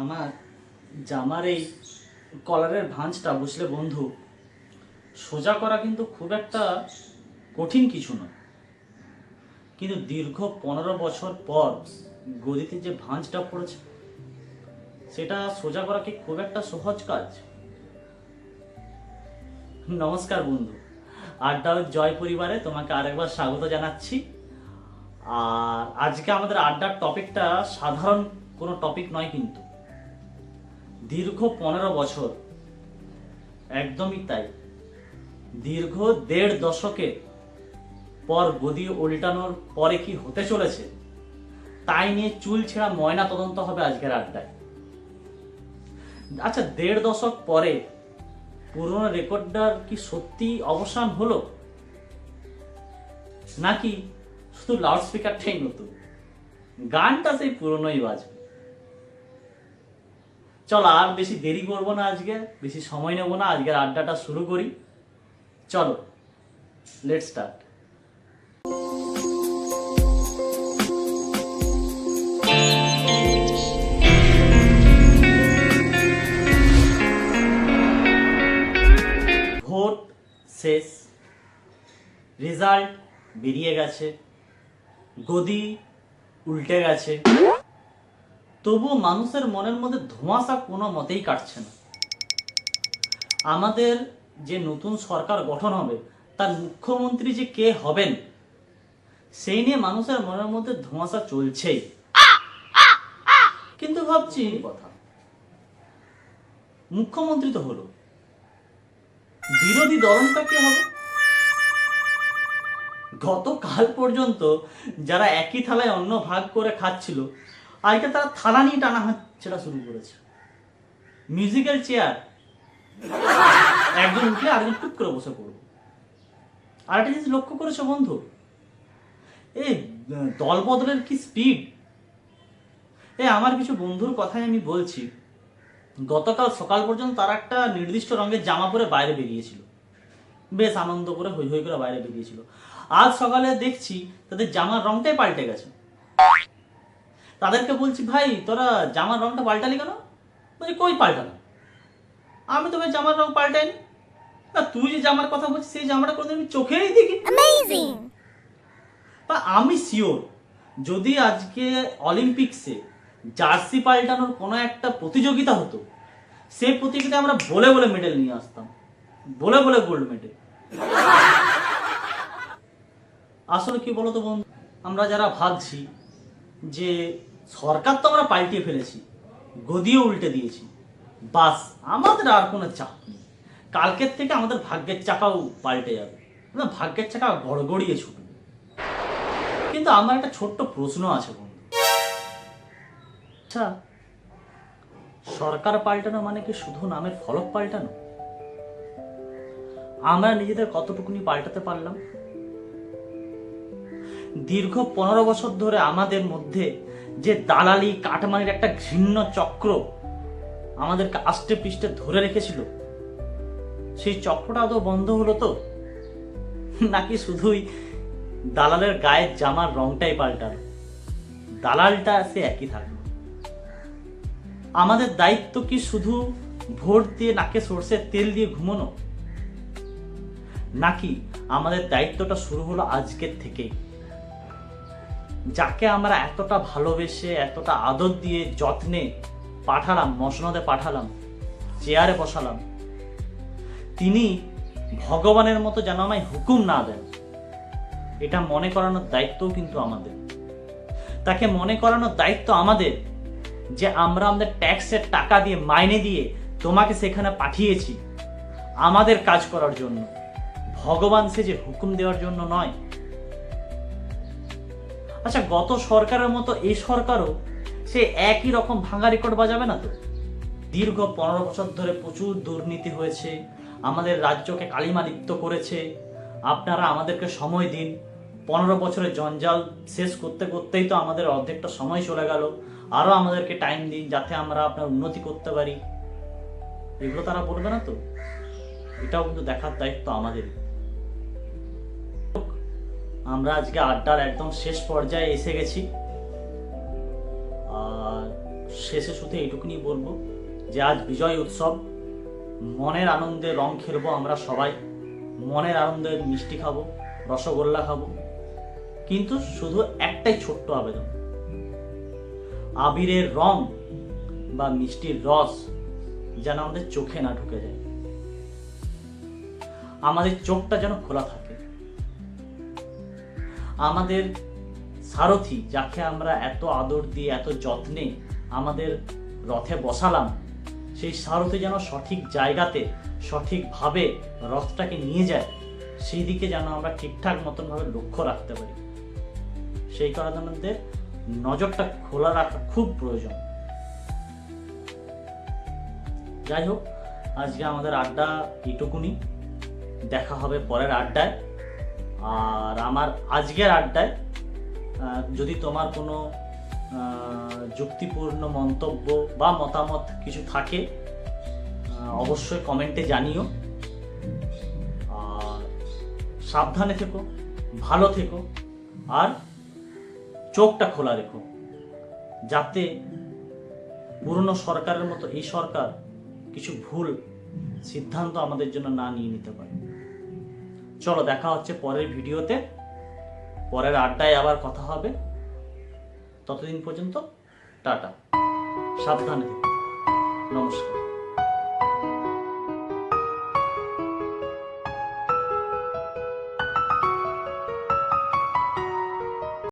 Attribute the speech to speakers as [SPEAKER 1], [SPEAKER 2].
[SPEAKER 1] আমার জামার এই কলারের ভাঁজটা বুঝলে বন্ধু, সোজা করা কিন্তু খুব একটা কঠিন কিছু নয়, কিন্তু দীর্ঘ 15 বছর পর গদিতে যে ভাঁজটা পড়েছে সেটা সোজা করা কি খুব একটা সহজ কাজ? নমস্কার বন্ধু, আড্ডা জয় পরিবারে তোমাকে আরেকবার স্বাগত জানাচ্ছি। আর আজকে আমাদের আড্ডার টপিকটা সাধারণ কোনো টপিক নয়, কিন্তু দীর্ঘ 15 বছর, একদমই তাই, দীর্ঘ 1.5 দশকের পর গদি উল্টানোর পরে কি হতে চলেছে তাই নিয়ে চুল ছেঁড়া ময়না তদন্ত হবে আজকের আড্ডায়। আচ্ছা, 1.5 দশক পরে পুরনো রেকর্ডটার কি সত্যি অবসান হলো, নাকি শুধু লাউডস্পিকারটাই নতুন, গানটা সেই পুরনোই বাজবে? চলো আর বেশি দেরি করবো না, আজকে বেশি সময় নেবো না, আজকের আড্ডাটা শুরু করি। চলো, লেটস স্টার্ট। ভোট শেষ, রেজাল্ট বেরিয়ে গেছে, গদি উল্টে গেছে, তবুও মানুষের মনের মধ্যে ধোঁয়াশা কোনো মতেই কাটছে না। আমাদের যে নতুন সরকার গঠন হবে তার মুখ্যমন্ত্রী যে কে হবেন সেই নিয়ে মানুষের মনের মধ্যে ধোঁয়াশা চলছেই। কিন্তু ভাবছি কথা, মুখ্যমন্ত্রী তো হলো, বিরোধী দলটা কে হবে? গতকাল পর্যন্ত যারা একই থালায় অন্ন ভাগ করে খাচ্ছিল, আজকে তারা থালা নিয়ে টানা হাঁচড়া শুরু করেছে। মিউজিক্যাল চেয়ার, একজন উঠলে আরেকজন টুক করে বসে পড়বে। আর একটা জিনিস লক্ষ্য করেছো বন্ধু, এই দল বদলের কি স্পিড! আমার কিছু বন্ধুর কথাই আমি বলছি, গতকাল সকাল পর্যন্ত তারা একটা নির্দিষ্ট রঙের জামা পরে বাইরে বেরিয়েছিল, বেশ আনন্দ করে হৈ হৈ করে বাইরে বেরিয়েছিল। আজ সকালে দেখছি তাদের জামার রংটাই পাল্টে গেছে। তাদেরকে বলছি, ভাই তোরা জামার রংটা পাল্টালি কেন? বলছি, কই পাল্টানো, আমি তো ভাই জামার রং পাল্টাইনি। তুই যে জামার কথা বলছিস সেই জামাটা কোনোদিন আমি চোখেই দেখি। বা আমি শিওর, যদি আজকে অলিম্পিক্সে জার্সি পাল্টানোর কোনো একটা প্রতিযোগিতা হতো, সেই প্রতিযোগিতায় আমরা বলে বলে মেডেল নিয়ে আসতাম, বলে বলে গোল্ড মেডেল। আসলে কি বলতো বন্ধু, আমরা যারা ভাবছি যে সরকার তো আমরা পাল্টিয়ে ফেলেছি, গদিও উল্টে দিয়েছি, বাস আমাদের আর কোনো চাপ নেই, কালকের থেকে আমাদের ভাগ্যের চাকাও পাল্টে যাবে, ভাগ্যের চাকা গড়গড়িয়ে ছুটবে। কিন্তু আমার একটা ছোট্ট প্রশ্ন আছে বন্ধু, আচ্ছা সরকার পাল্টানো মানে কি শুধু নামের ফলক পাল্টানো? আমরা নিজেদের কতটুকুনি পাল্টাতে পারলাম? দীর্ঘ 15 বছর ধরে আমাদের মধ্যে যে দালালি কাটমানির একটা ঘৃণ্য চক্র আমাদেরকে আষ্টে পৃষ্ঠে ধরে রেখেছিল, সেই চক্রটা আদৌ বন্ধ হলো তো, নাকি শুধুই দালালের গায়ের জামার রংটাই পাল্টালো, দালালটা সে একই থাকলো? আমাদের দায়িত্ব কি শুধু ভোট দিয়ে নাকে সরষের তেল দিয়ে ঘুমানো, নাকি আমাদের দায়িত্বটা শুরু হলো আজকের থেকেই? যাকে আমরা এতটা ভালোবেসে এতটা আদর দিয়ে যত্নে পাঠালাম, মসনদে পাঠালাম, চেয়ারে বসালাম, তিনি ভগবানের মতো যেন আমায় হুকুম না দেন, এটা মনে করানোর দায়িত্বও কিন্তু আমাদের। তাকে মনে করানোর দায়িত্ব আমাদের যে আমরা আমাদের ট্যাক্সের টাকা দিয়ে, মাইনে দিয়ে তোমাকে সেখানে পাঠিয়েছি আমাদের কাজ করার জন্য, ভগবান সে যে হুকুম দেওয়ার জন্য নয়। আচ্ছা, গত সরকারের মতো এই সরকারও সে একই রকম ভাঙা রেকর্ড বাজাবে না তো? দীর্ঘ 15 বছর ধরে প্রচুর দুর্নীতি হয়েছে, আমাদের রাজ্যকে কালিমা লিপ্ত করেছে। আপনারা আমাদেরকে সময় দিন, 15 বছরের জঞ্জাল শেষ করতে করতেই তো আমাদের অর্ধেকটা সময় চলে গেল, আরো আমাদেরকে টাইম দিন যাতে আমরা আপনার উন্নতি করতে পারি। এগুলো তারা বলবে না তো? এটাও কিন্তু দেখার দায়িত্ব আমাদের। আমরা আজকে আড্ডার একদম শেষ পর্যায়ে এসে গেছি, আর শেষে শুধু এইটুকুনি বলবো যে আজ বিজয় উৎসব, মনের আনন্দে রং খেলবো আমরা সবাই, মনের আনন্দে মিষ্টি খাবো, রসগোল্লা খাবো, কিন্তু শুধু একটাই ছোট্ট আবেদন, আবিরের রং বা মিষ্টির রস যেন আমাদের চোখে না ঢুকে যায়, আমাদের চোখটা যেন খোলা থাকে। আমাদের সারথি, যাকে আমরা এত আদর দিয়ে এত যত্নে আমাদের রথে বসালাম, সেই সারথি যেন সঠিক জায়গাতে সঠিকভাবে রথটাকে নিয়ে যায়, সেই দিকে যেন আমরা ঠিকঠাক মতনভাবে লক্ষ্য রাখতে পারি। সেই কারণে আমাদের নজরটা খোলা রাখা খুব প্রয়োজন। যাই হোক, আজকে আমাদের আড্ডা এইটুকুনি, দেখা হবে পরের আড্ডায়। আর আমার আজকের আড্ডায় যদি তোমার কোনো যুক্তিপূর্ণ মন্তব্য বা মতামত কিছু থাকে অবশ্যই কমেন্টে জানিও। আর সাবধানে থেকো, ভালো থেকো, আর চোখটা খোলা রেখো, যাতে পুরনো সরকারের মতো এই সরকার কিছু ভুল সিদ্ধান্ত আমাদের জন্য না নিয়ে নিতে পারে। চলো, দেখা হচ্ছে পরের ভিডিওতে, পরের আড্ডায় আবার কথা হবে। ততদিন পর্যন্ত টাটা, সাবধানে থেকো, নমস্কার।